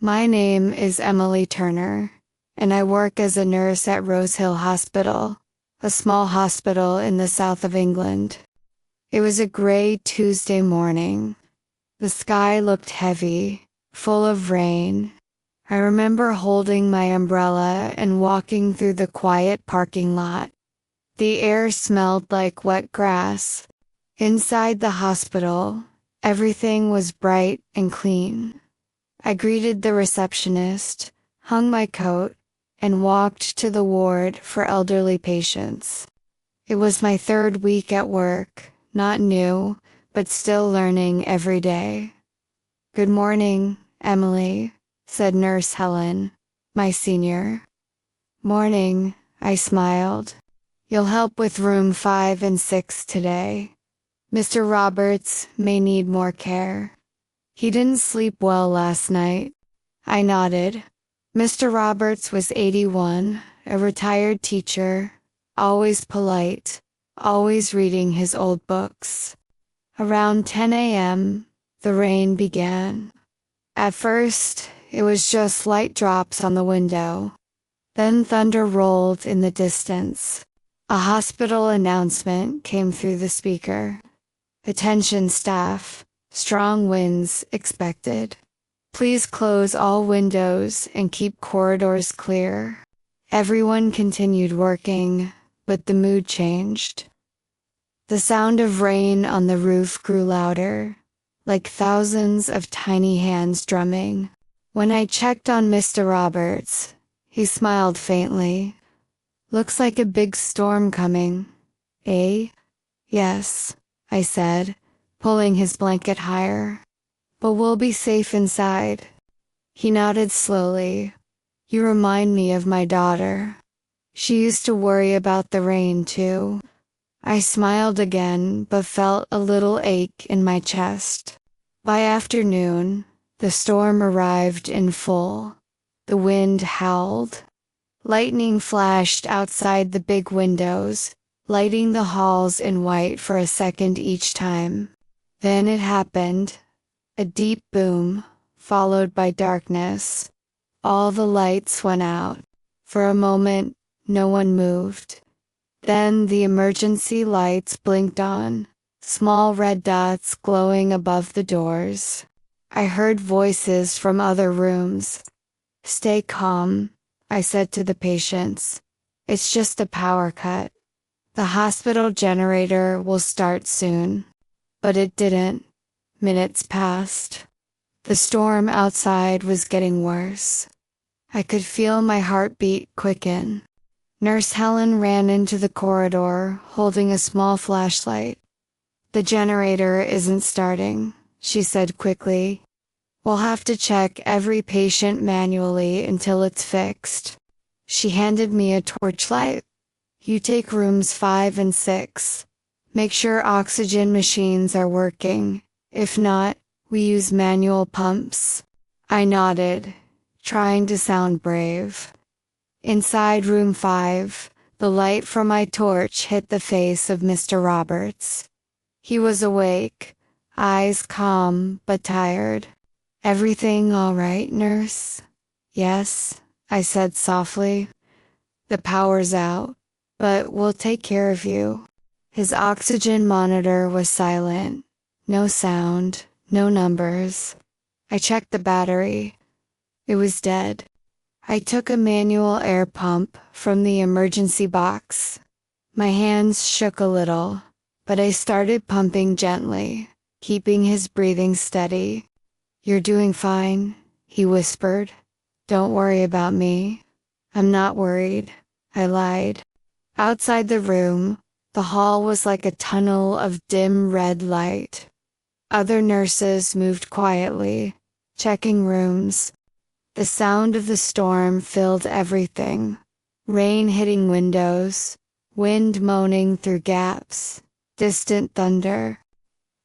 My name is Emily Turner, and I work as a nurse at Rose Hill Hospital, a small hospital in the south of England. It was a gray Tuesday morning. The sky looked heavy, full of rain. I remember holding my umbrella and walking through the quiet parking lot. The air smelled like wet grass. Inside the hospital, everything was bright and clean. I greeted the receptionist, hung my coat, and walked to the ward for elderly patients. It was my third week at work, not new, but still learning every day. "Good morning, Emily," said Nurse Helen, my senior. "Morning," I smiled. "You'll help with room 5 and 6 today. Mr. Roberts may need more care. He didn't sleep well last night." I nodded. Mr. Roberts was 81, a retired teacher, always polite, always reading his old books. Around 10 a.m., the rain began. At first, it was just light drops on the window. Then thunder rolled in the distance. A hospital announcement came through the speaker. "Attention staff, strong winds expected. Please close all windows and keep corridors clear." Everyone continued working, but the mood changed. The sound of rain on the roof grew louder, like thousands of tiny hands drumming. When I checked on Mr. Roberts, he smiled faintly. "Looks like a big storm coming, eh?" "Yes," I said, pulling his blanket higher. "But we'll be safe inside." He nodded slowly. "You remind me of my daughter. She used to worry about the rain, too." I smiled again, but felt a little ache in my chest. By afternoon, the storm arrived in full. The wind howled. Lightning flashed outside the big windows, lighting the halls in white for a second each time. Then it happened. A deep boom, followed by darkness. All the lights went out. For a moment, no one moved. Then the emergency lights blinked on, small red dots glowing above the doors. I heard voices from other rooms. "Stay calm," I said to the patients. "It's just a power cut. The hospital generator will start soon." But it didn't. Minutes passed. The storm outside was getting worse. I could feel my heartbeat quicken. Nurse Helen ran into the corridor, holding a small flashlight. "The generator isn't starting," she said quickly. "We'll have to check every patient manually until it's fixed." She handed me a torchlight. "You take rooms 5 and 6. Make sure oxygen machines are working. If not, we use manual pumps." I nodded, trying to sound brave. Inside room 5, the light from my torch hit the face of Mr. Roberts. He was awake, eyes calm but tired. "Everything all right, nurse?" "Yes," I said softly. "The power's out, but we'll take care of you." His oxygen monitor was silent. No sound, no numbers. I checked the battery. It was dead. I took a manual air pump from the emergency box. My hands shook a little, but I started pumping gently, keeping his breathing steady. "You're doing fine," he whispered. "Don't worry about me." "I'm not worried," I lied. Outside the room, the hall was like a tunnel of dim red light. Other nurses moved quietly, checking rooms. The sound of the storm filled everything. Rain hitting windows, wind moaning through gaps, distant thunder.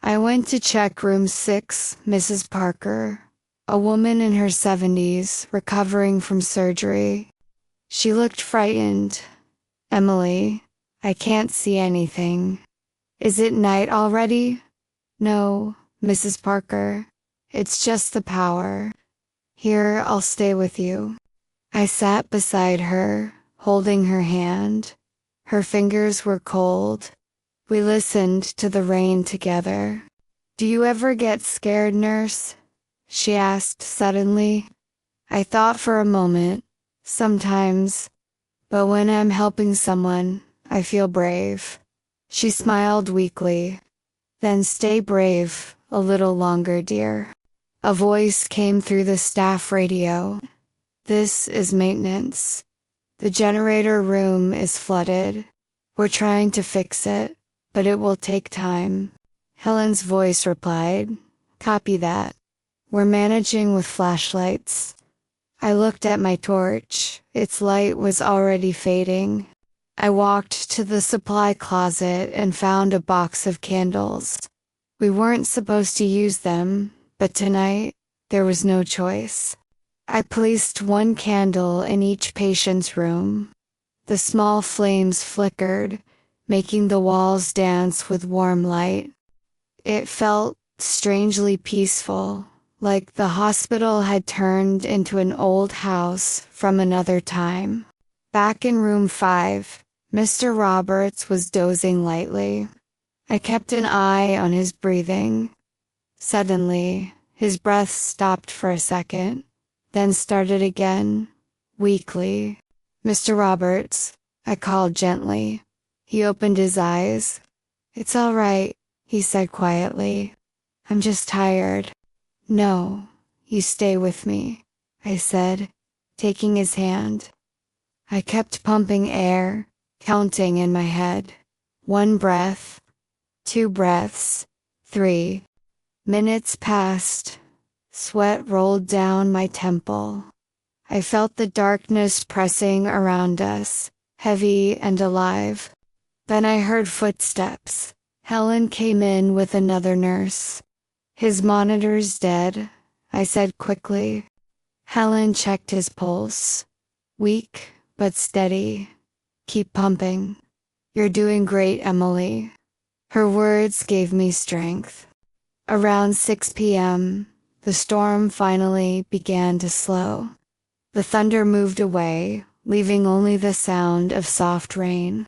I went to check room 6, Mrs. Parker, a woman in her 70s, recovering from surgery. She looked frightened. "Emily, I can't see anything." "Is it night already?" "No, Mrs. Parker. It's just the power." Here, I'll stay with you. I sat beside her, holding her hand. Her fingers were cold. We listened to the rain together. Do you ever get scared, nurse? She asked suddenly. I thought for a moment. Sometimes. But when I'm helping someone, I feel brave. She smiled weakly. Then stay brave a little longer, dear. A voice came through the staff radio. This is maintenance. The generator room is flooded. We're trying to fix it, but it will take time. Helen's voice replied, Copy that. We're managing with flashlights. I looked at my torch. Its light was already fading. I walked to the supply closet and found a box of candles. We weren't supposed to use them, but tonight, there was no choice. I placed one candle in each patient's room. The small flames flickered, making the walls dance with warm light. It felt strangely peaceful, like the hospital had turned into an old house from another time. Back in room 5, Mr. Roberts was dozing lightly. I kept an eye on his breathing. Suddenly, his breath stopped for a second, then started again, weakly. Mr. Roberts, I called gently. He opened his eyes. It's all right, he said quietly. I'm just tired. No, you stay with me, I said, taking his hand. I kept pumping air, counting in my head. 1 breath, 2 breaths, 3. Minutes passed. Sweat rolled down my temple. I felt the darkness pressing around us, heavy and alive. Then I heard footsteps. Helen came in with another nurse. His monitor's dead, I said quickly. Helen checked his pulse. Weak, but steady. Keep pumping. You're doing great, Emily. Her words gave me strength. Around 6 p.m., the storm finally began to slow. The thunder moved away, leaving only the sound of soft rain.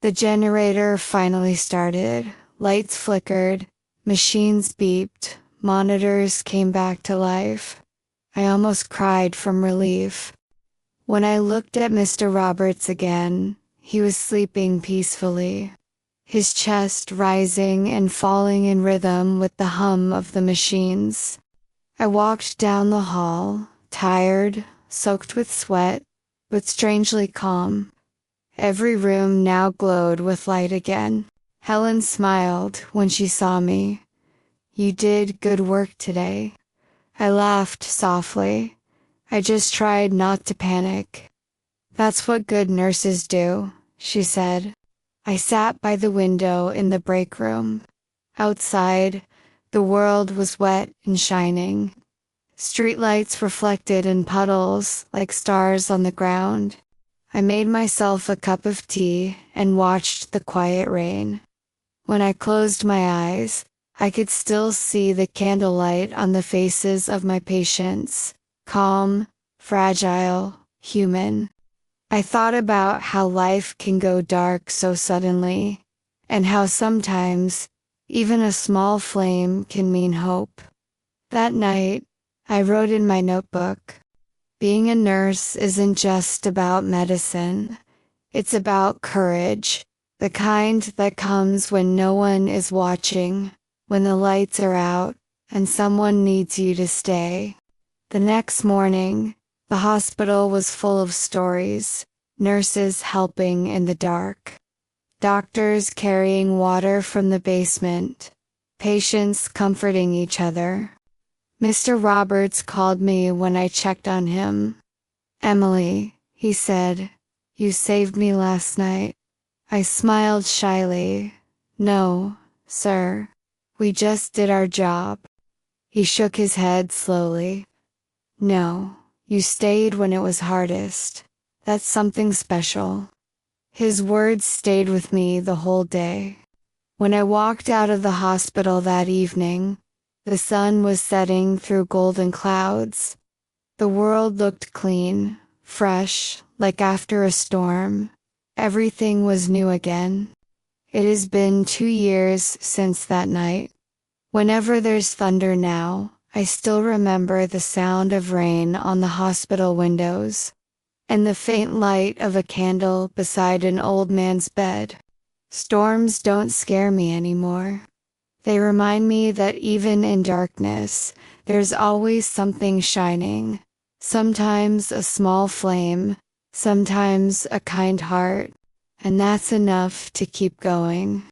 The generator finally started. Lights flickered, machines beeped, monitors came back to life. I almost cried from relief. When I looked at Mr. Roberts again, he was sleeping peacefully, his chest rising and falling in rhythm with the hum of the machines. I walked down the hall, tired, soaked with sweat, but strangely calm. Every room now glowed with light again. Helen smiled when she saw me. You did good work today. I laughed softly. I just tried not to panic. That's what good nurses do, she said. I sat by the window in the break room. Outside, the world was wet and shining. Streetlights reflected in puddles like stars on the ground. I made myself a cup of tea and watched the quiet rain. When I closed my eyes, I could still see the candlelight on the faces of my patients, calm, fragile, human. I thought about how life can go dark so suddenly, and how sometimes even a small flame can mean hope. That night, I wrote in my notebook, being a nurse isn't just about medicine. It's about courage, the kind that comes when no one is watching, when the lights are out, and someone needs you to stay. The next morning, the hospital was full of stories, nurses helping in the dark, doctors carrying water from the basement, patients comforting each other. Mr. Roberts called me when I checked on him. Emily, he said, you saved me last night. I smiled shyly. No, sir. We just did our job. He shook his head slowly. No, you stayed when it was hardest. That's something special. His words stayed with me the whole day. When I walked out of the hospital that evening, the sun was setting through golden clouds. The world looked clean, fresh, like after a storm. Everything was new again. It has been 2 years since that night. Whenever there's thunder now, I still remember the sound of rain on the hospital windows, and the faint light of a candle beside an old man's bed. Storms don't scare me anymore. They remind me that even in darkness, there's always something shining. Sometimes a small flame, sometimes a kind heart, and that's enough to keep going.